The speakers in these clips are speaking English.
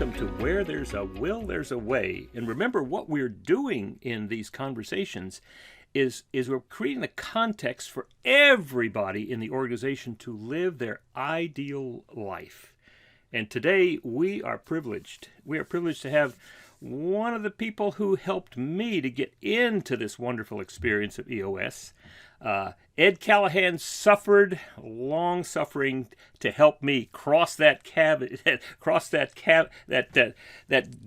welcome to Where There's a Will, There's a Way. And remember, what we're doing in these conversations is we're creating the context for everybody in the organization to live their ideal life. And today we are privileged. We are privileged to have one of the people who helped me to get into this wonderful experience of EOS. Ed Callahan suffered long suffering to help me cross that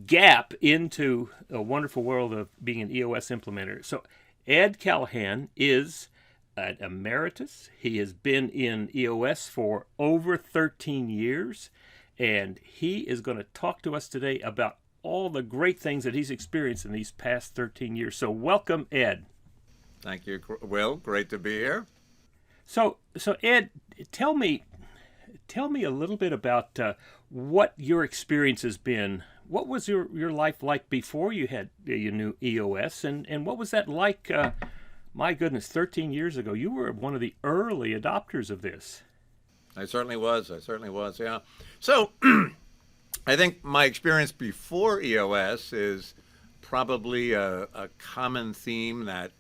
gap into a wonderful world of being an EOS implementer. So Ed Callahan is an emeritus. He has been in EOS for over 13 years, and he is going to talk to us today about all the great things that he's experienced in these past 13 years. So welcome, Ed. Thank you, Will. Great to be here. So Ed, tell me a little bit about what your experience has been. What was your life like before you knew EOS, and what was that like? My goodness, 13 years ago, you were one of the early adopters of this. I certainly was. Yeah. So I think my experience before EOS is probably a common theme that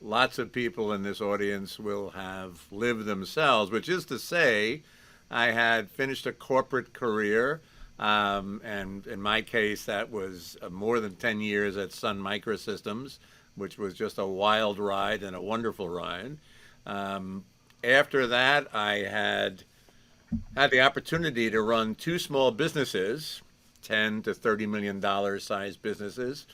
lots of people in this audience will have lived themselves, which is to say, I had finished a corporate career, and in my case, that was more than 10 years at Sun Microsystems, which was just a wild ride and a wonderful ride. After that, I had the opportunity to run two small businesses, $10 to $30 million size businesses.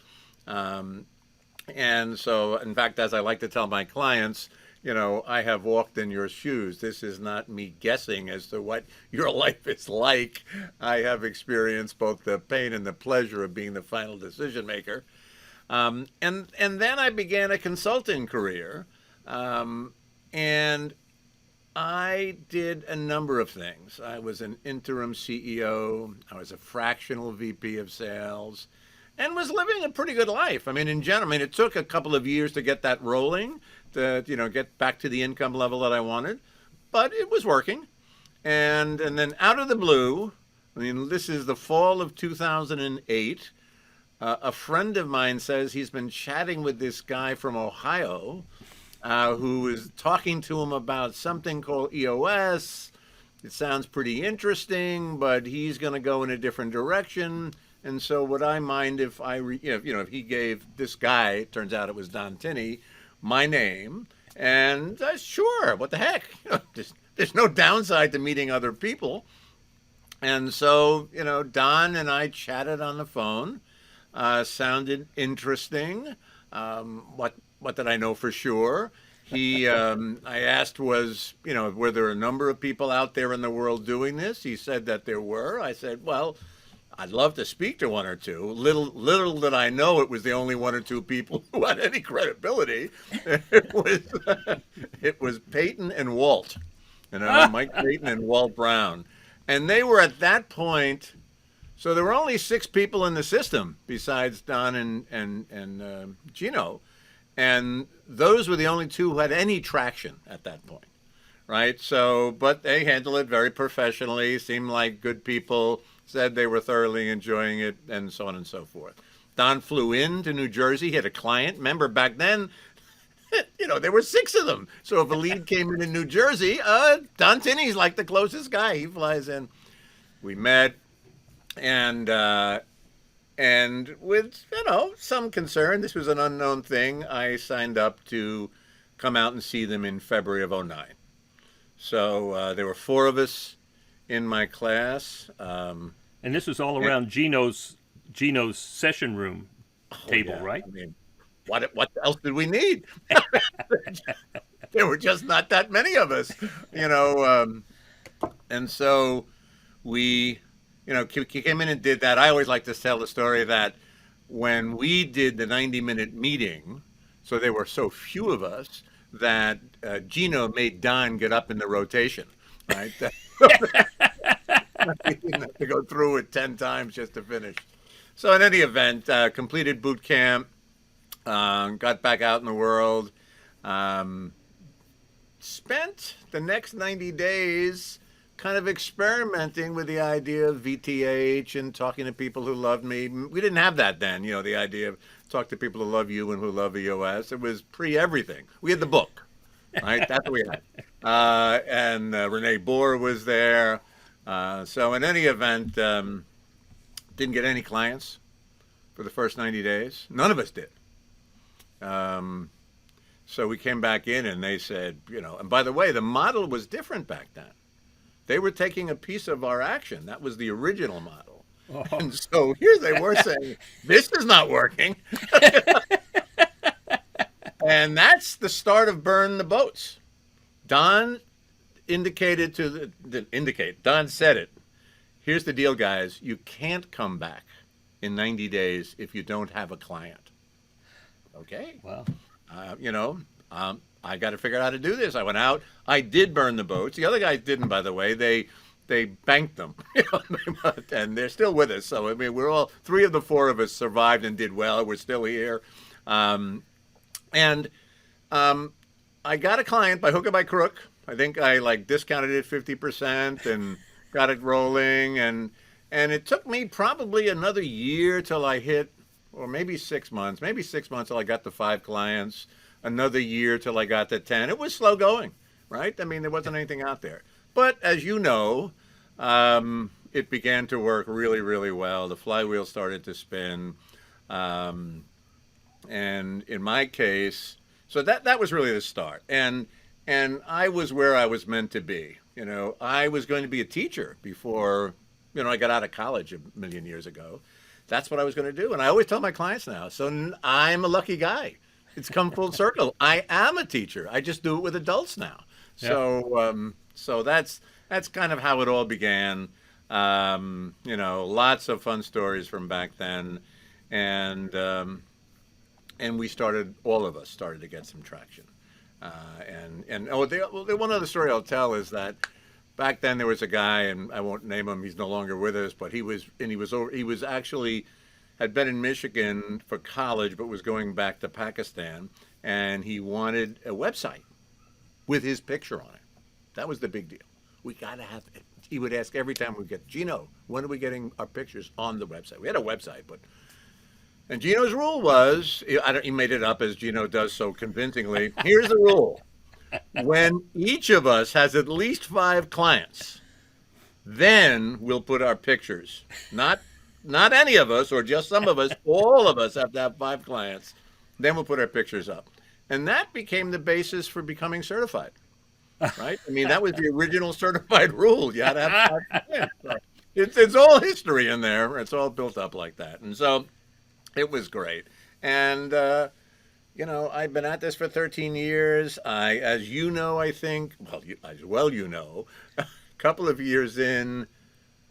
And so, in fact, as I like to tell my clients, I have walked in your shoes. This is not me guessing as to what your life is like. I have experienced both the pain and the pleasure of being the final decision maker. And then I began a consulting career. And I did a number of things. I was an interim CEO. I was a fractional VP of sales, and was living a pretty good life. In general, it took a couple of years to get that rolling, to get back to the income level that I wanted, but it was working. And then out of the blue, this is the fall of 2008. A friend of mine says he's been chatting with this guy from Ohio, who is talking to him about something called EOS. It sounds pretty interesting, but he's going to go in a different direction. And so would I mind if if he gave this guy, it turns out it was Don Tinney, my name, and sure, what the heck? There's no downside to meeting other people. And so, Don and I chatted on the phone, sounded interesting. What did I know for sure? I asked were there a number of people out there in the world doing this? He said that there were. I said, well, I'd love to speak to one or two. Little did I know it was the only one or two people who had any credibility. It was Peyton and Walt, Mike Peyton and Walt Brown, and they were at that point. So there were only 6 people in the system besides Don and Gino, and those were the only 2 who had any traction at that point, right? So, but they handled it very professionally. Seemed like good people. Said they were thoroughly enjoying it, and so on and so forth. Don flew into New Jersey. He had a client. Remember, back then, there were 6 of them. So if a lead came in New Jersey, Don Tinney's like the closest guy. He flies in. We met, and with, some concern, this was an unknown thing, I signed up to come out and see them in February of 2009. So there were 4 of us in my class. And this was all around Gino's session room table, yeah. right? What else did we need? There were just not that many of us, and so we, came in and did that. I always like to tell the story that when we did the 90-minute meeting, so there were so few of us that Gino made Don get up in the rotation, right? We didn't have to go through it 10 times just to finish. So in any event, completed boot camp, got back out in the world, spent the next 90 days kind of experimenting with the idea of VTH and talking to people who loved me. We didn't have that then, the idea of talk to people who love you and who love EOS. It was pre-everything. We had the book, right? That's what we had. And Renee Bohr was there. So in any event, didn't get any clients for the first 90 days. None of us did. So we came back in and they said, and by the way, the model was different back then. They were taking a piece of our action. That was the original model. Oh. And so here they were saying, this is not working. And that's the start of Burn the Boats. Don Don said it. Here's the deal, guys. You can't come back in 90 days if you don't have a client. Okay. Wow. I got to figure out how to do this. I went out. I did burn the boats. The other guys didn't, by the way. They banked them, and they're still with us. So I mean, we're all 3 of the 4 of us survived and did well. We're still here, and I got a client by hook or by crook. I think I discounted it 50% and got it rolling, and it took me probably another year till I hit, or maybe 6 months, till I got to 5 clients. Another year till I got to 10. It was slow going, right? I mean, there wasn't anything out there. But as you know, it began to work really, really well. The flywheel started to spin. And in my case, so that was really the start. And I was where I was meant to be. I was going to be a teacher before, I got out of college a million years ago. That's what I was going to do. And I always tell my clients now, so I'm a lucky guy. It's come full circle. I am a teacher. I just do it with adults now. Yeah. So that's kind of how it all began. Lots of fun stories from back then, and all of us started to get some traction. The one other story I'll tell is that back then there was a guy, and I won't name him. He's no longer with us, but he was actually had been in Michigan for college, but was going back to Pakistan, and he wanted a website with his picture on it. That was the big deal. We got to have it. He would ask every time we get, Gino, when are we getting our pictures on the website? We had a website, and Gino's rule was, he made it up as Gino does so convincingly. Here's the rule. When each of us has at least 5 clients, then we'll put our pictures, not any of us or just some of us, all of us have to have 5 clients. Then we'll put our pictures up. And that became the basis for becoming certified, right? I mean, that was the original certified rule. You had to have 5 clients. So it's all history in there. It's all built up like that. And so it was great. And, I've been at this for 13 years. As you know, I think, a couple of years in,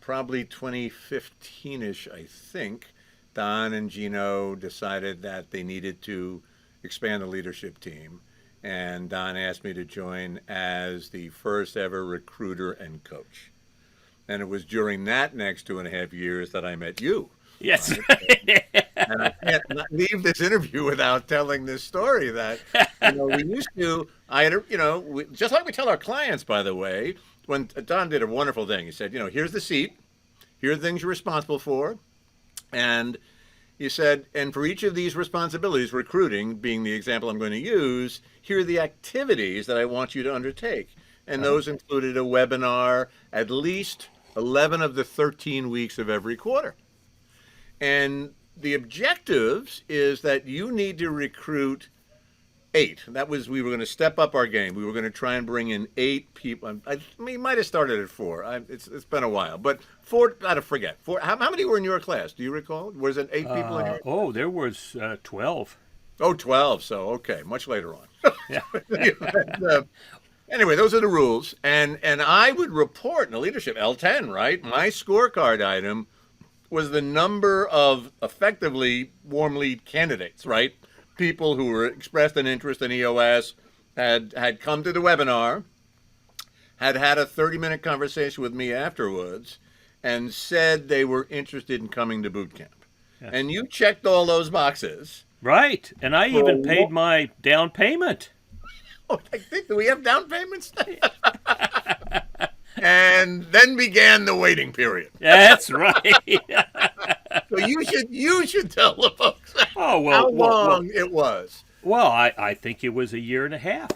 probably 2015-ish, I think, Don and Gino decided that they needed to expand the leadership team. And Don asked me to join as the first ever recruiter and coach. And it was during that next 2.5 years that I met you. Yes. Right? And I can't not leave this interview without telling this story that, we used to, just like we tell our clients, by the way, when Don did a wonderful thing. He said, here's the seat. Here are the things you're responsible for. And he said, and for each of these responsibilities, recruiting being the example I'm going to use, here are the activities that I want you to undertake. And those included a webinar at least 11 of the 13 weeks of every quarter. And the objectives is that you need to recruit 8. We were going to step up our game. We were going to try and bring in 8 people. I mean, might have started at 4. It's been a while, but 4. I forget 4. How many were in your class? Do you recall? Was it 8 people in your? Oh, there was 12. Oh, 12. So okay, much later on. Yeah. Anyway, those are the rules, and I would report in the leadership L10. Right, my scorecard item was the number of effectively warm lead candidates. Right. People who were expressed an interest in EOS, had come to the webinar, had a 30-minute conversation with me afterwards, and said they were interested in coming to boot camp. Yeah. And you checked all those boxes. Right. And I even paid my down payment. Oh, I think, do we have down payments? And and then began the waiting period. That's right. So you should tell the folks Oh how well. long it was. Well, I think it was a year and a half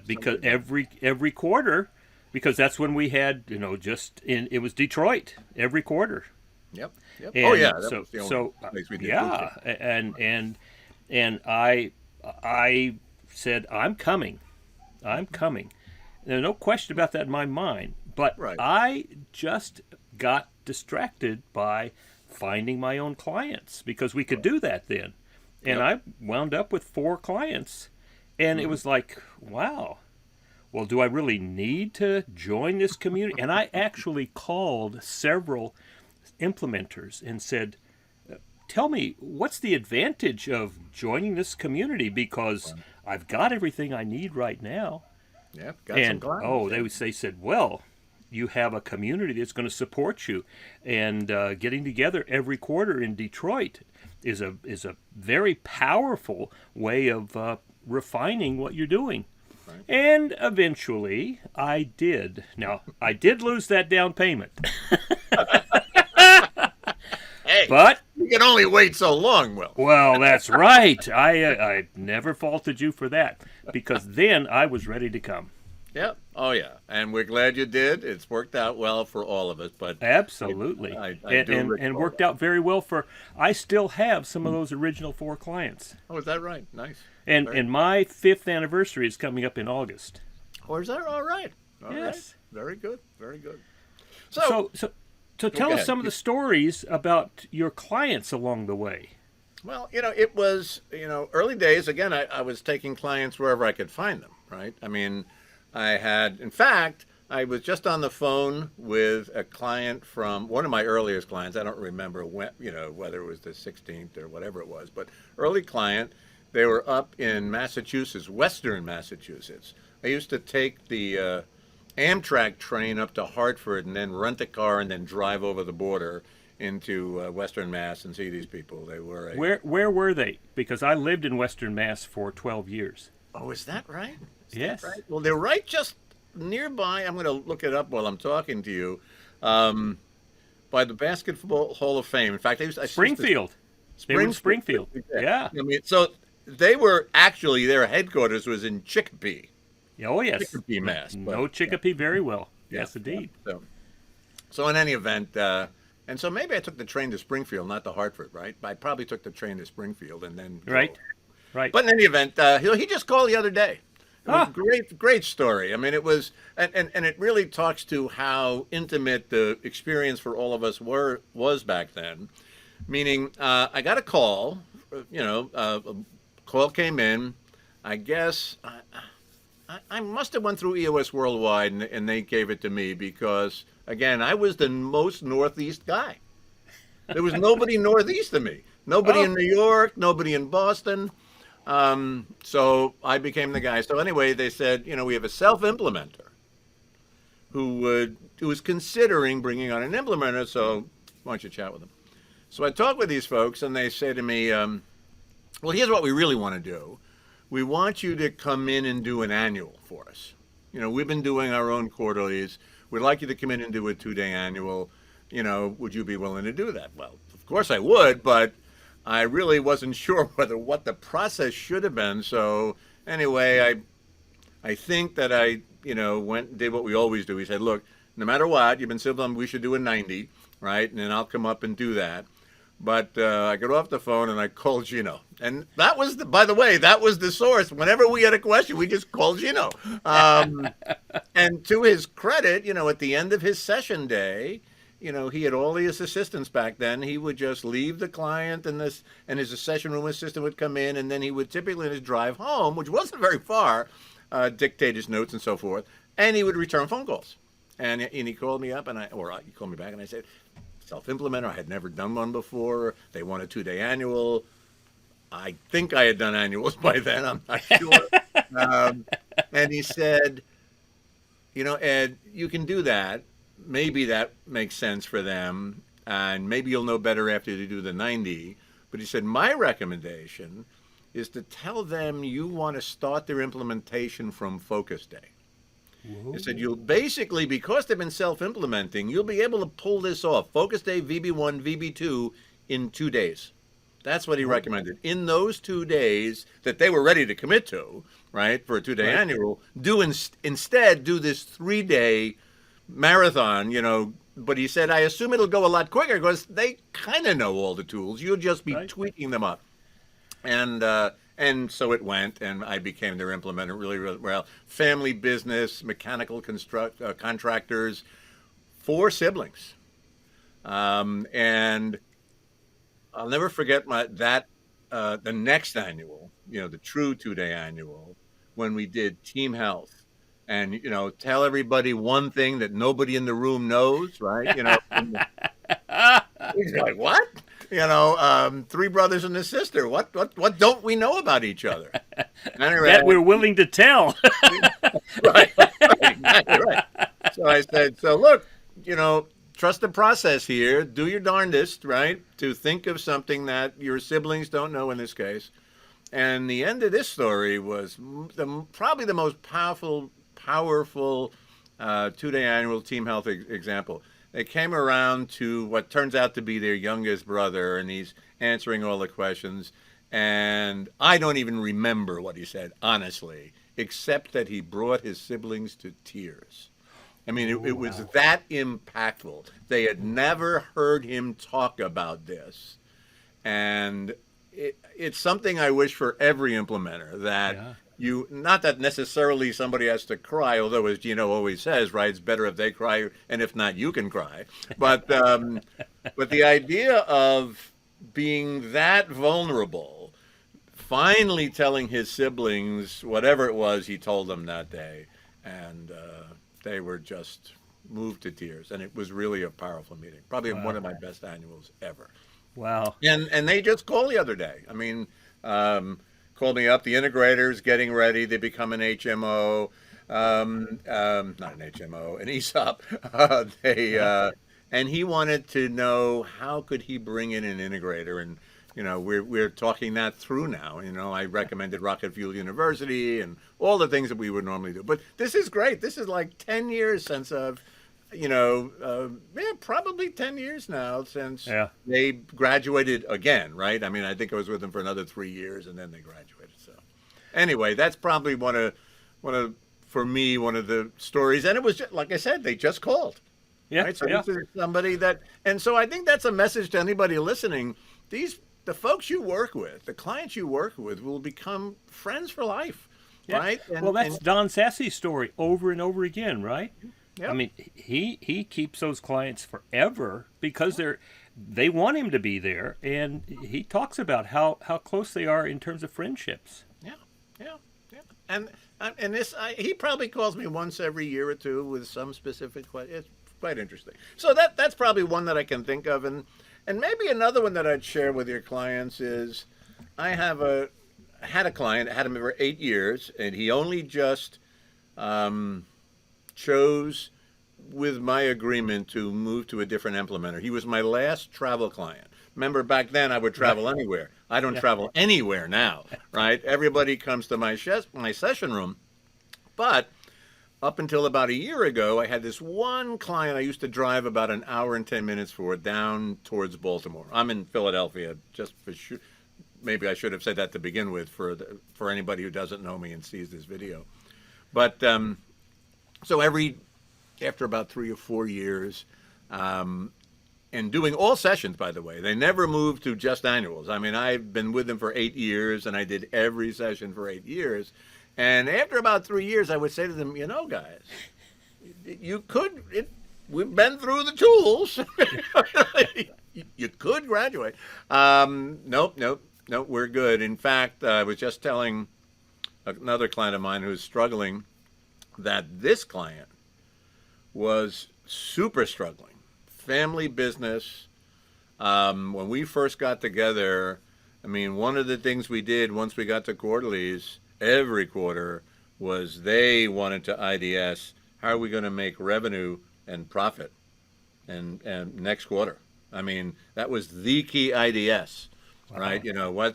because every quarter, because that's when we had it was Detroit every quarter. Yep. Yep. And Oh yeah. That was the only place we did yeah, and I said I'm coming. There's no question about that in my mind. But Right. I just got distracted by finding my own clients because we could do that then. And Yep. I wound up with 4 clients. And it was like, wow, well, do I really need to join this community? And I actually called several implementers and said, tell me, what's the advantage of joining this community? Because I've got everything I need right now. Yep. Got some clients. They said, well, you have a community that's going to support you, and getting together every quarter in Detroit is a very powerful way of refining what you're doing. Right. And eventually, I did. Now, I did lose that down payment, Hey, but you can only wait so long, Will. well, that's right. I never faulted you for that because then I was ready to come. Yep. Oh yeah. And we're glad you did. It's worked out well for all of us. But Absolutely. I and do recall and worked that. out very well for, I still have some of those original 4 clients. Oh, is that right? Nice. And my 5th anniversary is coming up in August. Or is that all right? All right. Yes. Very good. Very good. So tell us ahead. some of the stories about your clients along the way. Well, it was, early days. Again, I was taking clients wherever I could find them, right? I mean, in fact, I was just on the phone with a client from one of my earliest clients. I don't remember when, whether it was the 16th or whatever it was, but early client. They were up in Massachusetts, Western Massachusetts. I used to take the Amtrak train up to Hartford and then rent a car and then drive over the border into Western Mass and see these people. They were Where were they? Because I lived in Western Mass for 12 years. Oh, is that right? Yes. Right. Well, they're right just nearby. I'm going to look it up while I'm talking to you. By the Basketball Hall of Fame. In fact, I used to Springfield. They were in Springfield. Yeah. I mean, so they were actually, their headquarters was in Chicopee. Oh, yes. Chicopee, Mass. No Chicopee very well. Yeah. Yes, indeed. So in any event, and so maybe I took the train to Springfield, not to Hartford, right? I probably took the train to Springfield and then Right. drove. Right. But in any event, he just called the other day. It was a great story. I mean, it was, and it really talks to how intimate the experience for all of us was back then. Meaning, I got a call. A call came in. I guess I must have went through EOS Worldwide, and they gave it to me because, again, I was the most Northeast guy. There was nobody Northeast of me. Nobody in New York. Nobody in Boston. So I became the guy. So anyway, they said, we have a self-implementer who was considering bringing on an implementer. So why don't you chat with them? So I talked with these folks, and they say to me, well, here's what we really want to do. We want you to come in and do an annual for us. We've been doing our own quarterlies. We'd like you to come in and do a 2-day annual. Would you be willing to do that? Well, of course I would, but I really wasn't sure what the process should have been. So anyway, I think that I, went and did what we always do. We said, look, no matter what, you've been civil, we should do a 90, right? And then I'll come up and do that. But I got off the phone and I called Gino. And that was, by the way, that was the source. Whenever we had a question, we just called Gino. And to his credit, at the end of his session day, he had all his assistants back then. He would just leave the client and his session room assistant would come in, and then he would typically in his drive home, which wasn't very far, dictate his notes and so forth, and he would return phone calls. And he called me up, he called me back, and I said, self-implementer, I had never done one before. They want a 2-day annual. I think I had done annuals by then. I'm not sure. And he said, Ed, you can do that. Maybe that makes sense for them, and maybe you'll know better after you do the 90. But he said, my recommendation is to tell them you want to start their implementation from focus day. He said, you'll basically, because they've been self-implementing, you'll be able to pull this off. Focus day VB1, VB2 in 2 days. That's what he recommended. In those 2 days that they were ready to commit to, right, for a 2-day annual, instead do this 3-day marathon, But he said, I assume it'll go a lot quicker because they kind of know all the tools. You'll just be tweaking them up. And so it went, and I became their implementer really, really well. Family business, mechanical contractors, 4 siblings. And I'll never forget the next annual, the true 2-day annual, when we did team health. And, tell everybody one thing that nobody in the room knows, right? He's like, what? 3 brothers and a sister. What don't we know about each other? Anyway, that we're willing to tell. right, exactly right. So I said, so look, trust the process here. Do your darndest, right, to think of something that your siblings don't know in this case. And the end of this story was probably the most powerful 2-day annual team health example. They came around to what turns out to be their youngest brother, and he's answering all the questions. And I don't even remember what he said, honestly, except that he brought his siblings to tears. I mean, it was that impactful. They had never heard him talk about this. And it's something I wish for every implementer, that not that necessarily somebody has to cry, although as Gino always says, right, it's better if they cry, and if not, you can cry. But the idea of being that vulnerable, finally telling his siblings whatever it was he told them that day, and they were just moved to tears, and it was really a powerful meeting, probably one of my best annuals ever. Wow. And they just called the other day. I mean, called me up. The integrator's getting ready. They become an HMO, not an HMO, an ESOP. And he wanted to know how could he bring in an integrator, and we're talking that through now. I recommended Rocket Fuel University and all the things that we would normally do. But this is great. This is like 10 years since probably 10 years now since they graduated again, right? I mean, I think I was with them for another 3 years, and then they graduated. So anyway, that's probably one of the stories. And it was just, like I said, they just called. Yeah. Right? So this is somebody and so I think that's a message to anybody listening. The folks you work with, the clients you work with, will become friends for life, right? That's Don Sassy's story over and over again, right? Yep. I mean, he keeps those clients forever because they want him to be there, and he talks about how close they are in terms of friendships. Yeah. And he probably calls me once every year or two with some specific question. It's quite interesting. So that's probably one that I can think of, and maybe another one that I'd share with your clients is, I had a client, had him for 8 years, and he only just chose, with my agreement, to move to a different implementer. He was my last travel client. Remember, back then I would travel anywhere. I don't travel anywhere now, right? Everybody comes to my session room. But up until about a year ago, I had this one client I used to drive about an hour and 10 minutes for down towards Baltimore. I'm in Philadelphia, just for sure. Maybe I should have said that to begin with for anybody who doesn't know me and sees this video. But so after about 3 or 4 years, and doing all sessions, by the way, they never moved to just annuals. I mean, I've been with them for 8 years, and I did every session for 8 years. And after about 3 years, I would say to them, guys, we've been through the tools. You could graduate. Nope, we're good. In fact, I was just telling another client of mine who's struggling that this client was super struggling. Family business. When we first got together, I mean, one of the things we did once we got to quarterlies, every quarter, was they wanted to IDS, how are we going to make revenue and profit and next quarter? I mean, that was the key IDS, right?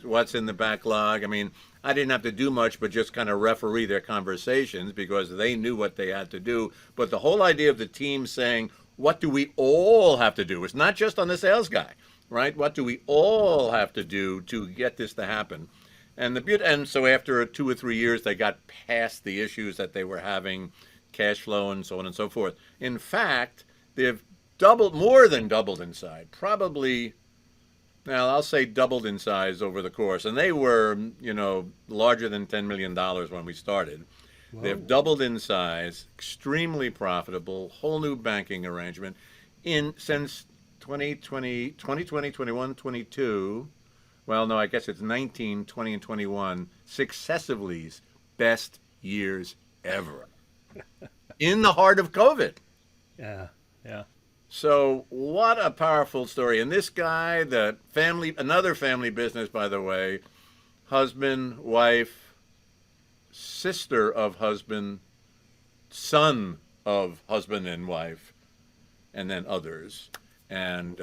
What's in the backlog. I mean, I didn't have to do much but just kind of referee their conversations because they knew what they had to do. But the whole idea of the team saying, what do we all have to do? It's not just on the sales guy, right? What do we all have to do to get this to happen? And so after 2 or 3 years, they got past the issues that they were having, cash flow and so on and so forth. In fact, they've more than doubled in size, probably. Now, I'll say doubled in size over the course. And they were, larger than $10 million when we started. Whoa. They've doubled in size, extremely profitable, whole new banking arrangement. Since 2020, 21, 22, well, no, I guess it's 19, 20, and 21, successively best years ever. In the heart of COVID. Yeah, yeah. So what a powerful story. And this guy, another family business, by the way, husband, wife, sister of husband, son of husband and wife, and then others. And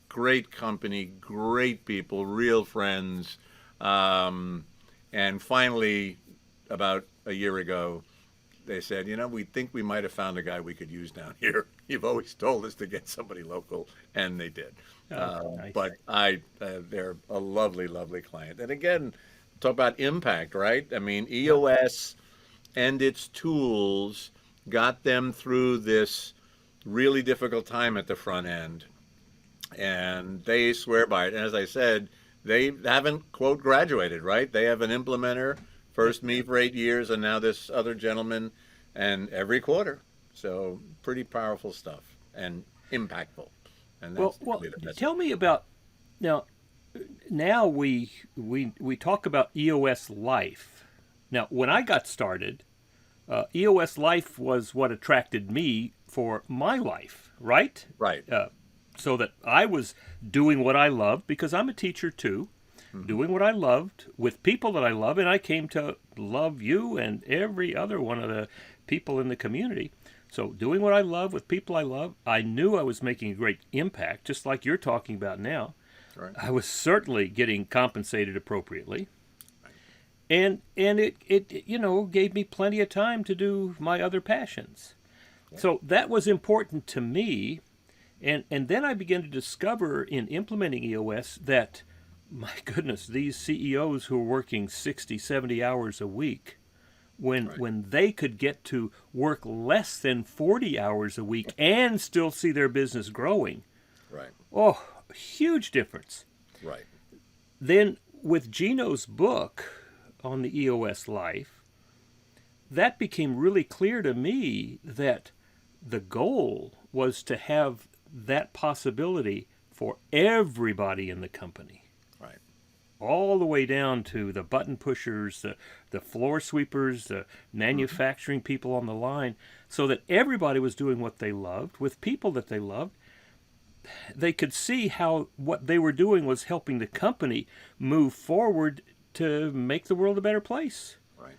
great company, great people, real friends. And finally, about a year ago, they said, we think we might have found a guy we could use down here. You've always told us to get somebody local, and they did. Nice. But they're a lovely, lovely client. And again, talk about impact, right? I mean, EOS and its tools got them through this really difficult time at the front end, and they swear by it. And as I said, they haven't, quote, graduated, right? They have an implementer. First me for 8 years, and now this other gentleman, and every quarter. So pretty powerful stuff and impactful. And that's tell me about now. Now we talk about EOS Life. Now, when I got started, EOS Life was what attracted me for my life, right? Right. So that I was doing what I loved, because I'm a teacher too. Mm-hmm. Doing what I loved with people that I love, and I came to love you and every other one of the people in the community. So doing what I love with people I love, I knew I was making a great impact, just like you're talking about now. Right. I was certainly getting compensated appropriately. Right. And it gave me plenty of time to do my other passions. Yeah. So that was important to me. And then I began to discover in implementing EOS that, my goodness, these CEOs who are working 60, 70 hours a week, when they could get to work less than 40 hours a week and still see their business growing. Right. Oh, huge difference. Right. Then with Gino's book on the EOS Life, that became really clear to me that the goal was to have that possibility for everybody in the company. All the way down to the button pushers, the floor sweepers, the manufacturing people on the line, so that everybody was doing what they loved with people that they loved. They could see how what they were doing was helping the company move forward to make the world a better place. Right.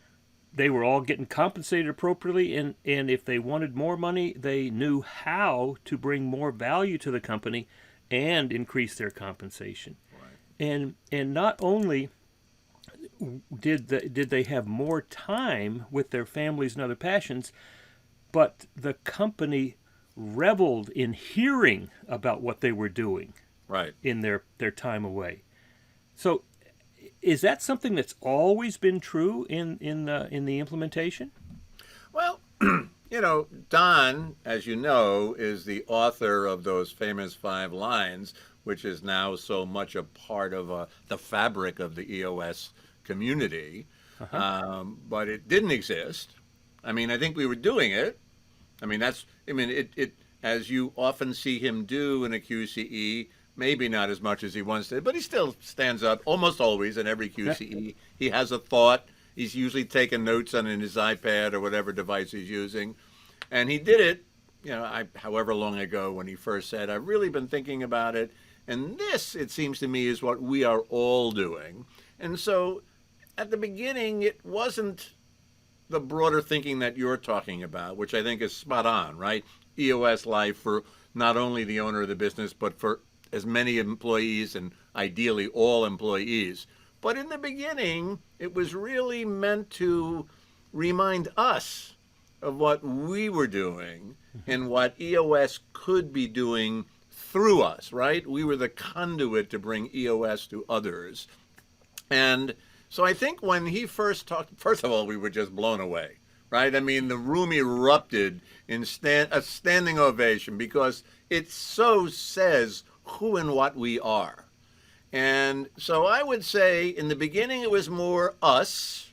They were all getting compensated appropriately, and if they wanted more money, they knew how to bring more value to the company and increase their compensation. And not only did they have more time with their families and other passions, but the company reveled in hearing about what they were doing in their time away. So is that something that's always been true in the implementation? Well, Don, as you know, is the author of those famous 5 lines, which is now so much a part of the fabric of the EOS community. Uh-huh. But it didn't exist. I mean, I think we were doing it. It as you often see him do in a QCE, maybe not as much as he once did, but he still stands up almost always in every QCE. He has a thought. He's usually taking notes on his iPad or whatever device he's using. And he did it, however long ago when he first said, I've really been thinking about it. And this, it seems to me, is what we are all doing. And so at the beginning, it wasn't the broader thinking that you're talking about, which I think is spot on, right? EOS Life for not only the owner of the business, but for as many employees and ideally all employees. But in the beginning, it was really meant to remind us of what we were doing and what EOS could be doing through us, right? We were the conduit to bring EOS to others. And so I think when he first talked, first of all, we were just blown away, right? I mean, the room erupted in a standing ovation because it so says who and what we are. And so I would say in the beginning it was more us,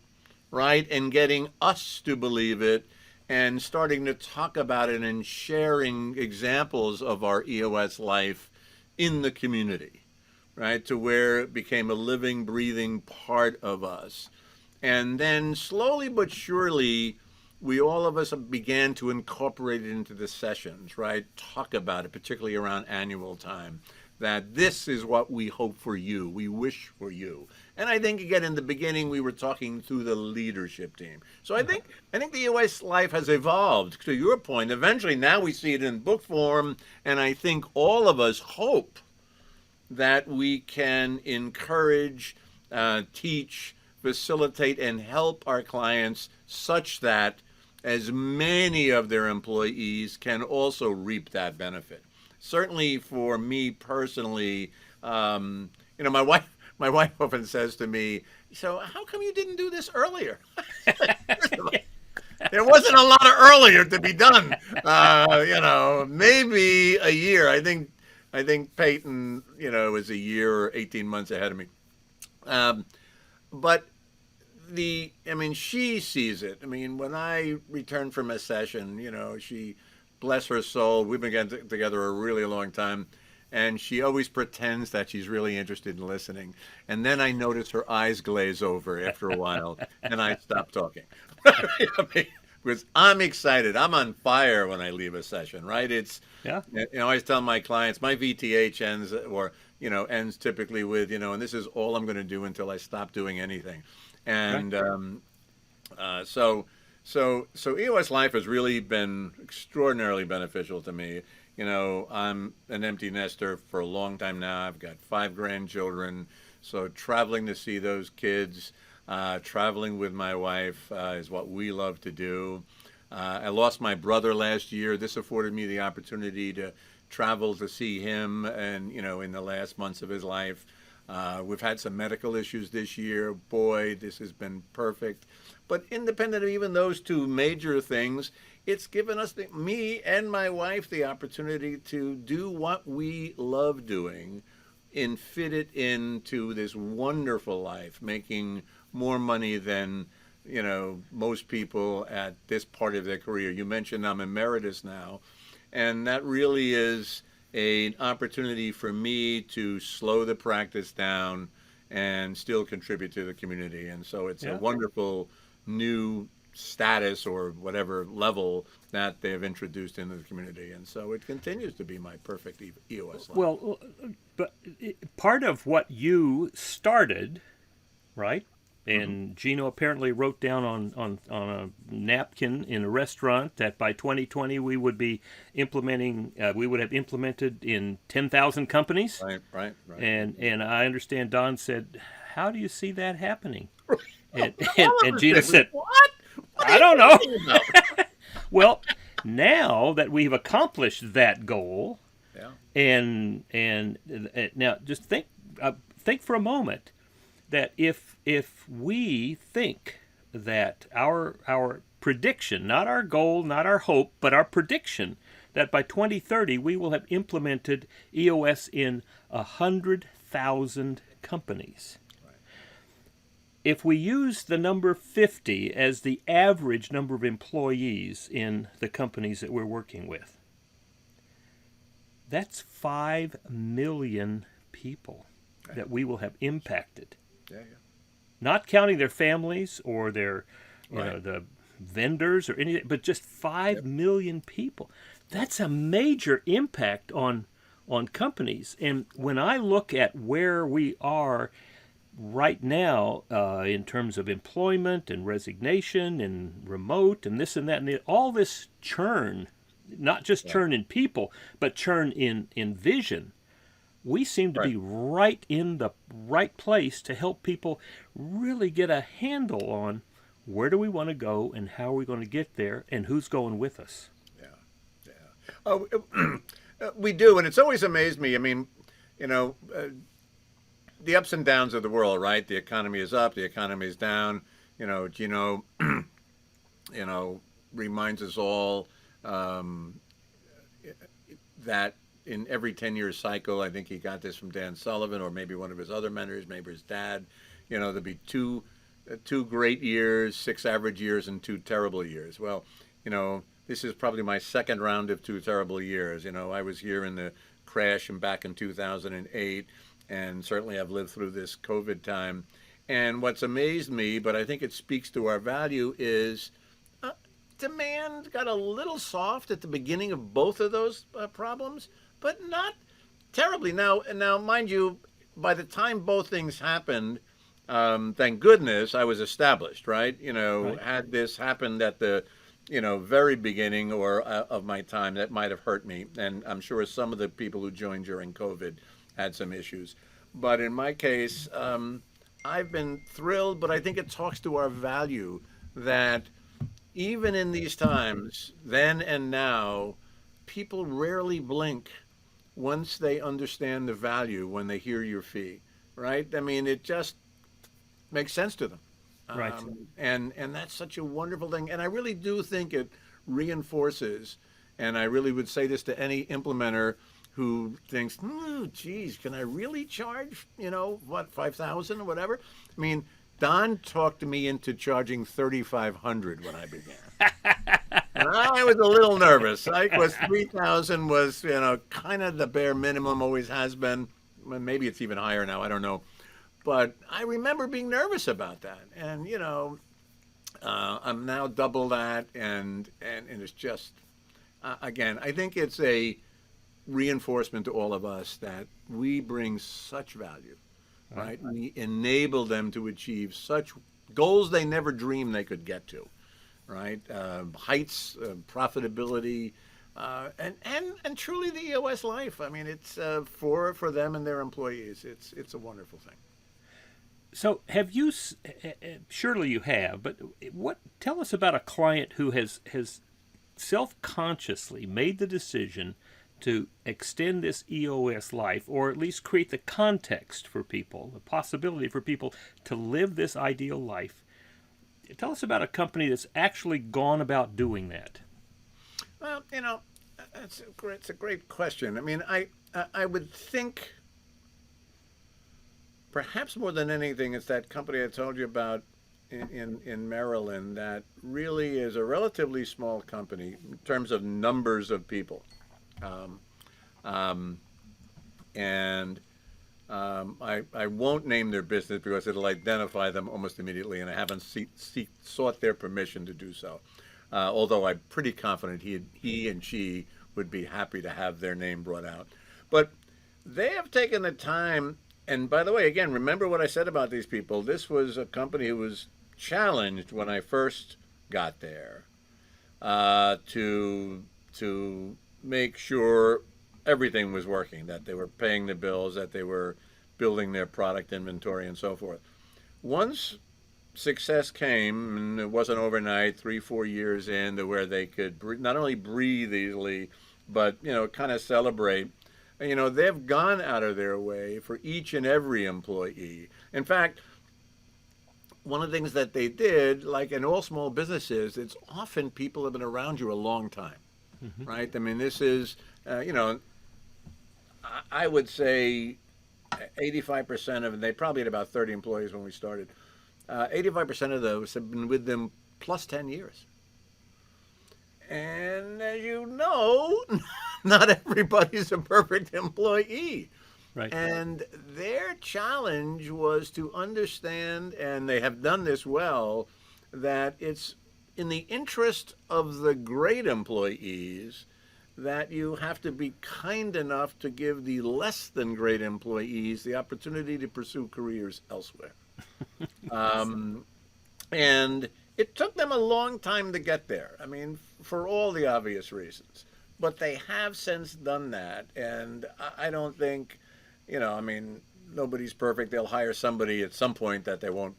right? And getting us to believe it and starting to talk about it and sharing examples of our EOS life in the community, right? To where it became a living, breathing part of us. And then slowly but surely, we all of us began to incorporate it into the sessions, right? Talk about it, particularly around annual time, that this is what we hope for you, we wish for you. And I think again in the beginning we were talking through the leadership team. So I think the EOS life has evolved to your point. Eventually now we see it in book form, and I think all of us hope that we can encourage, teach, facilitate, and help our clients such that as many of their employees can also reap that benefit. Certainly for me personally, my wife often says to me, "So how come you didn't do this earlier?" There wasn't a lot of earlier to be done. Maybe a year. I think Peyton, was a year or 18 months ahead of me. But she sees it. When I return from a session, she, bless her soul, we've been getting together a really long time, and she always pretends that she's really interested in listening. And then I notice her eyes glaze over after a while, and I stop talking. Because I'm excited. I'm on fire when I leave a session, right? I always tell my clients, my VTH ends typically with, and this is all I'm going to do until I stop doing anything. And so EOS Life has really been extraordinarily beneficial to me. I'm an empty nester for a long time now. I've got 5 grandchildren. So traveling to see those kids, traveling with my wife is what we love to do. I lost my brother last year. This afforded me the opportunity to travel to see him and, in the last months of his life. We've had some medical issues this year. Boy, this has been perfect. But independent of even those 2 major things, it's given us, me and my wife, the opportunity to do what we love doing and fit it into this wonderful life, making more money than, most people at this part of their career. You mentioned I'm emeritus now, and that really is an opportunity for me to slow the practice down and still contribute to the community. And so it's a wonderful new status or whatever level that they have introduced into the community. And so it continues to be my perfect EOS life. Well, but part of what you started, right? And Gino apparently wrote down on a napkin in a restaurant that by 2020 we would be implementing. We would have implemented in 10,000 companies. Right. And I understand Don said, "How do you see that happening?" And Gino said, said, "What? I don't know." Well, now that we've accomplished that goal, and now just think for a moment that if we think that our prediction, not our goal, not our hope, but our prediction that by 2030 we will have implemented EOS in 100,000 companies. If we use the number 50 as the average number of employees in the companies that we're working with, that's 5 million people that we will have impacted. Not counting their families or their, the vendors or anything, but just 5 million people. That's a major impact on companies. And when I look at where we are right now in terms of employment and resignation and remote and this and that and all this churn, not just churn in people, but churn in vision, we seem to Right. be right in the right place to help people really get a handle on where do we want to go and how are we going to get there and who's going with us. Yeah. Yeah. Oh, we do, and it's always amazed me. I mean, you know, the ups and downs of the world, right? The economy is up, the economy is down. Gino, reminds us all um, that in every 10-year cycle, I think he got this from Dan Sullivan or maybe one of his other mentors, maybe his dad. There'll be two great years, 6 average years, and 2 terrible years. Well, this is probably my second round of 2 terrible years. I was here in the crash and back in 2008, and certainly I've lived through this COVID time. And what's amazed me, but I think it speaks to our value, is demand got a little soft at the beginning of both of those problems, but not terribly. Now, mind you, by the time both things happened, thank goodness I was established, right? Right. Had this happened at the, very beginning or of my time, that might have hurt me. And I'm sure some of the people who joined during COVID had some issues. But in my case, I've been thrilled, but I think it talks to our value that even in these times, then and now, people rarely blink once they understand the value when they hear your fee, right? I mean, it just makes sense to them. Right. And that's such a wonderful thing. And I really do think it reinforces, and I really would say this to any implementer who thinks, geez, can I really charge, what, 5,000 or whatever? I mean, Don talked me into charging 3,500 when I began. And I was a little nervous. I was 3,000 was, kind of the bare minimum, always has been. Well, maybe it's even higher now, I don't know. But I remember being nervous about that. And, I'm now double that. And it's just, again, I think it's a reinforcement to all of us that we bring such value, right? We enable them to achieve such goals they never dreamed they could get to, right? Heights, profitability, and truly the EOS life. I mean, it's for them and their employees. It's a wonderful thing. So have you, surely you have, but tell us about a client who has self-consciously made the decision to extend this EOS life, or at least create the context for people, the possibility for people to live this ideal life. Tell us about a company that's actually gone about doing that. Well, it's a great question. I mean, I would think perhaps more than anything, it's that company I told you about in Maryland that really is a relatively small company in terms of numbers of people. I won't name their business because it'll identify them almost immediately, and I haven't sought their permission to do so. Although I'm pretty confident he and she would be happy to have their name brought out. But they have taken the time, and by the way, again, remember what I said about these people. This was a company who was challenged when I first got there to make sure everything was working, that they were paying the bills, that they were building their product inventory and so forth. Once success came, and it wasn't overnight, 3-4 years in, to where they could not only breathe easily, but kind of celebrate. They've gone out of their way for each and every employee. In fact, one of the things that they did, like in all small businesses, it's often people have been around you a long time, right? I mean, this is, I would say 85% of them, they probably had about 30 employees when we started. 85% of those have been with them plus 10 years. And as you know, not everybody's a perfect employee. Right. And their challenge was to understand, and they have done this well, that it's in the interest of the great employees that you have to be kind enough to give the less than great employees the opportunity to pursue careers elsewhere. And it took them a long time to get there. I mean, for all the obvious reasons. But they have since done that. And I don't think I mean, nobody's perfect. They'll hire somebody at some point that they won't,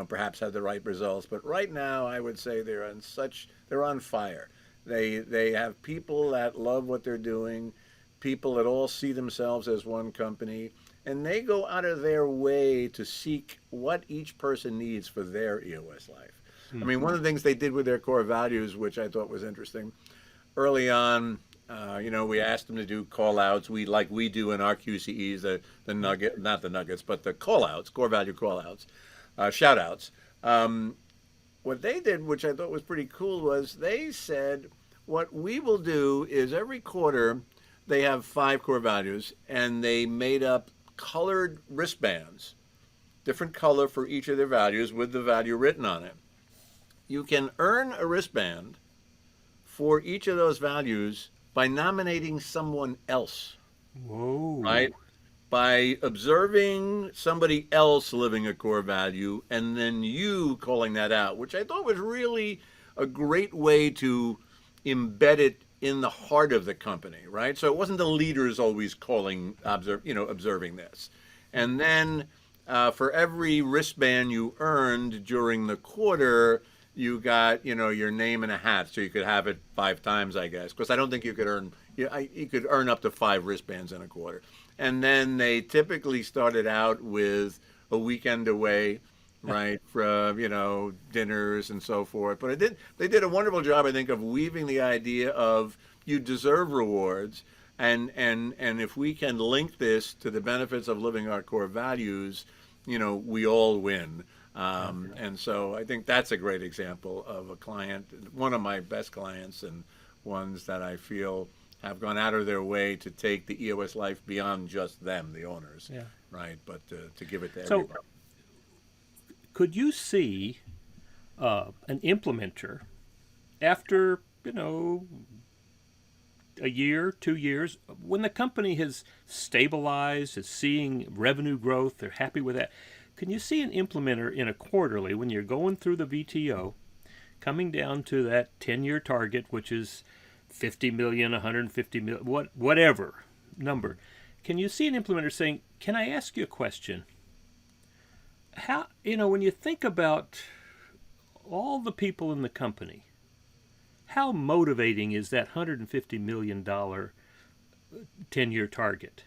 perhaps have the right results. But right now, I would say they're on fire. They have people that love what they're doing, people that all see themselves as one company, and they go out of their way to seek what each person needs for their EOS life. I mean, one of the things they did with their core values, which I thought was interesting, early on, we asked them to do call outs. We do in our QCEs, the nugget, not the nuggets, but the call outs, core value call outs, shout outs. What they did, which I thought was pretty cool, was they said, what we will do is every quarter they have 5 core values, and they made up colored wristbands, different color for each of their values with the value written on it. You can earn a wristband for each of those values by nominating someone else. Whoa. Right? By observing somebody else living a core value and then you calling that out, which I thought was really a great way to embed it in the heart of the company, right? So it wasn't the leaders always observing this. And then for every wristband you earned during the quarter, you got, your name in a hat, so you could have it 5 times, I guess, because I don't think you could earn, you could earn up to 5 wristbands in a quarter. And then they typically started out with a weekend away, right, from, dinners and so forth. But they did a wonderful job, I think, of weaving the idea of you deserve rewards. And if we can link this to the benefits of living our core values, we all win. And so I think that's a great example of a client, one of my best clients and ones that I feel have gone out of their way to take the EOS life beyond just them, the owners, right? But to give it to everybody. Could you see an implementer after, a year, 2 years, when the company has stabilized, is seeing revenue growth, they're happy with that? Can you see an implementer in a quarterly, when you're going through the VTO, coming down to that 10-year target, which is 50 million, 150 million, whatever number? Can you see an implementer saying, can I ask you a question? How, when you think about all the people in the company, how motivating is that $150 million 10-year target?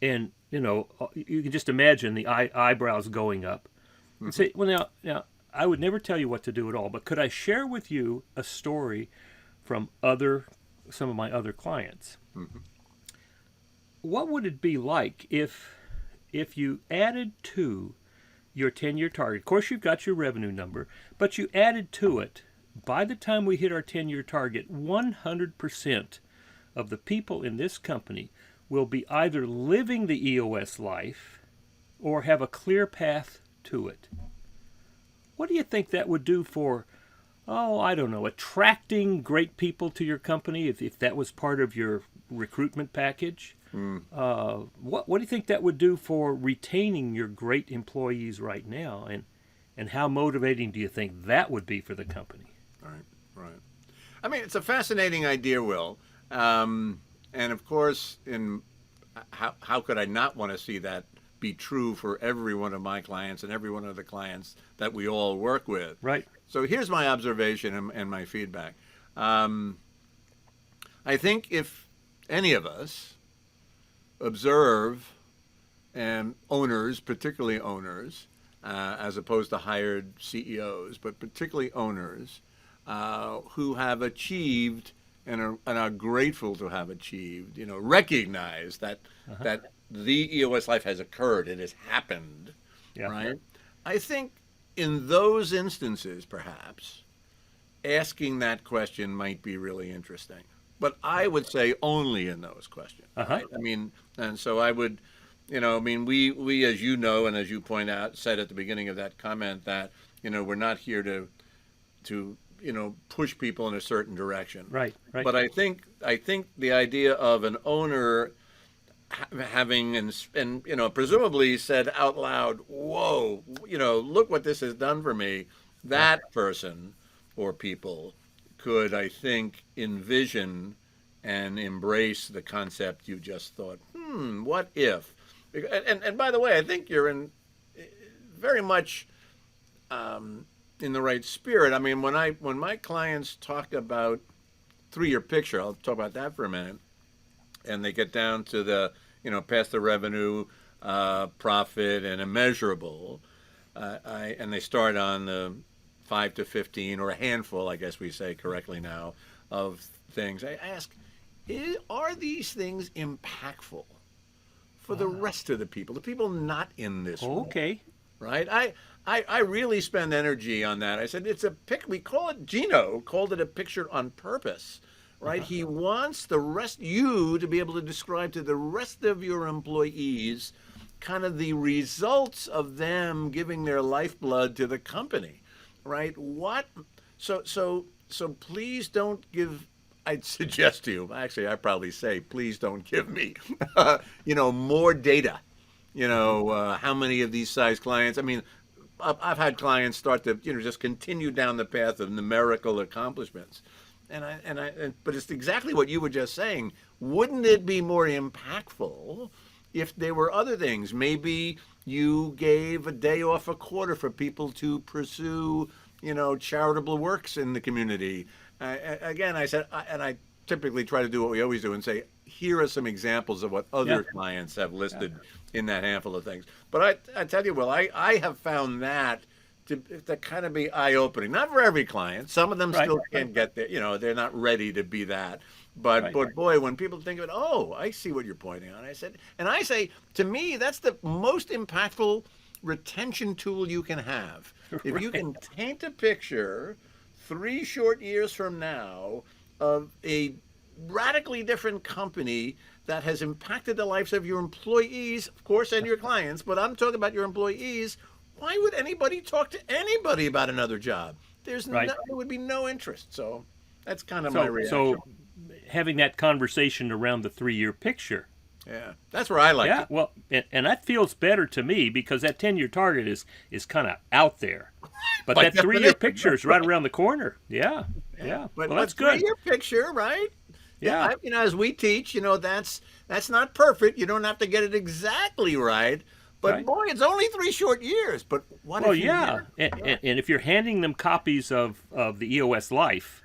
And, you can just imagine the eyebrows going up and say, well, now, I would never tell you what to do at all, but could I share with you a story from some of my other clients? Mm-hmm. What would it be like if you added to your 10-year target? Of course, you've got your revenue number, but you added to it, by the time we hit our 10-year target, 100% of the people in this company will be either living the EOS life or have a clear path to it. What do you think that would do for, I don't know, attracting great people to your company, if that was part of your recruitment package? What do you think that would do for retaining your great employees right now? And how motivating do you think that would be for the company? Right. I mean, it's a fascinating idea, Will. And of course, how could I not want to see that be true for every one of my clients and every one of the clients that we all work with? Right. So here's my observation and my feedback. I think if any of us observe owners, particularly owners, as opposed to hired CEOs, but particularly owners who have achieved and are grateful to have achieved, recognize that that the EOS life has occurred, it has happened, right? I think in those instances, perhaps, asking that question might be really interesting. But I would say only in those questions. Right? I mean, and so I would, we, as you know, and as you point out, said at the beginning of that comment that, we're not here to push people in a certain direction. Right. But I think the idea of an owner having and presumably said out loud, "Whoa, look what this has done for me," that person or people could, I think, envision and embrace the concept you just thought, what if? And by the way, I think you're in very much in the right spirit. I mean, when my clients talk about 3-year picture, I'll talk about that for a minute, and they get down to the, past the revenue, profit, and immeasurable, and they start on the 5 to 15, or a handful, I guess we say correctly now, of things. I ask, are these things impactful for the rest of the people not in this room? Okay. Right? I really spend energy on that. I said, it's a we call it, Gino called it a picture on purpose, right? He wants you to be able to describe to the rest of your employees kind of the results of them giving their lifeblood to the company, right? So please don't give, I'd suggest to you, actually, I'd probably say, please don't give me, more data. How many of these size clients? I mean, I've had clients start to, just continue down the path of numerical accomplishments, but it's exactly what you were just saying. Wouldn't it be more impactful if there were other things? Maybe you gave a day off a quarter for people to pursue, charitable works in the community. Again, I said, and I typically try to do what we always do and say, here are some examples of what other clients have listed in that handful of things. But I tell you, Will, I have found that to kind of be eye-opening. Not for every client. Some of them still can't get there. They're not ready to be that. But boy, when people think of it, oh, I see what you're pointing on. I say, to me, that's the most impactful retention tool you can have. If you can paint a picture 3 short years from now of a radically different company that has impacted the lives of your employees, of course, and your clients, but I'm talking about your employees, why would anybody talk to anybody about another job? There would be no interest. So that's kind of my reaction. So having that conversation around the 3-year picture. Yeah, that's where I like it. Yeah, well, and that feels better to me because that 10-year target is kind of out there. But that 3-year picture is right around the corner. Yeah. But well, that's good. 3-year picture, right? Yeah. As we teach, that's not perfect. You don't have to get it exactly right. But boy, it's only 3 short years. But what if and if you're handing them copies of the EOS Life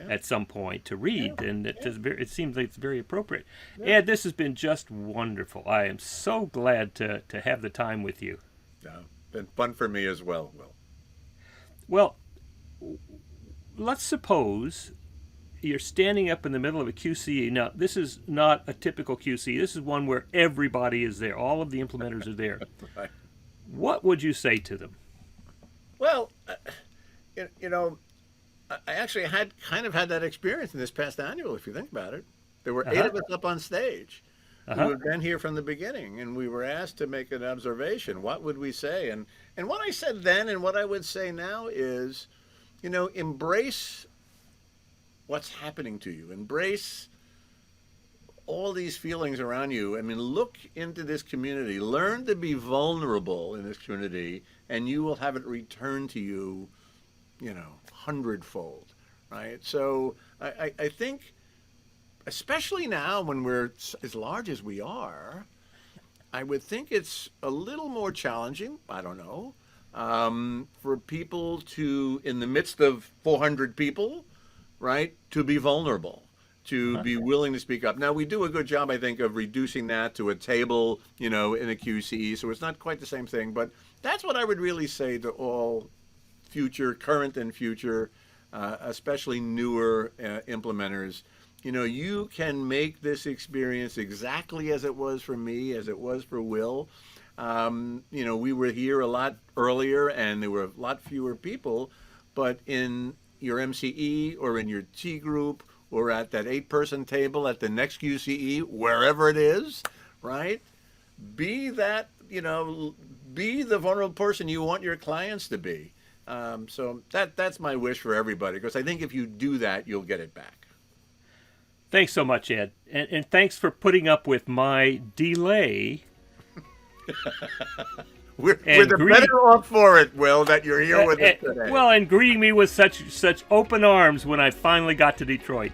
at some point to read, then it seems like it's very appropriate. Ed, this has been just wonderful. I am so glad to have the time with you. Been fun for me as well, Will. Well, let's suppose you're standing up in the middle of a QC. Now, this is not a typical QC. This is one where everybody is there. All of the implementers are there. Right. What would you say to them? Well, I actually had that experience in this past annual, if you think about it. There were 8 of us up on stage who had been here from the beginning, and we were asked to make an observation. What would we say? And what I said then and what I would say now is, embrace what's happening to you. Embrace all these feelings around you. I mean, look into this community. Learn to be vulnerable in this community, and you will have it return to you, 100-fold, right? So I think, especially now when we're as large as we are, I would think it's a little more challenging, I don't know, for people to, in the midst of 400 people, right, to be vulnerable, to be willing to speak up. Now, we do a good job, I think, of reducing that to a table, in a QCE, so it's not quite the same thing, but that's what I would really say to all current and future, especially newer implementers. You can make this experience exactly as it was for me, as it was for Will. We were here a lot earlier and there were a lot fewer people, but in your MCE or in your T group or at that 8-person table at the next QCE, wherever it is, right? Be that, be the vulnerable person you want your clients to be. So that's my wish for everybody, because I think if you do that, you'll get it back. Thanks so much, Ed. And thanks for putting up with my delay. We're the better off for it, Will, that you're here with us today. Well, and greeting me with such open arms when I finally got to Detroit.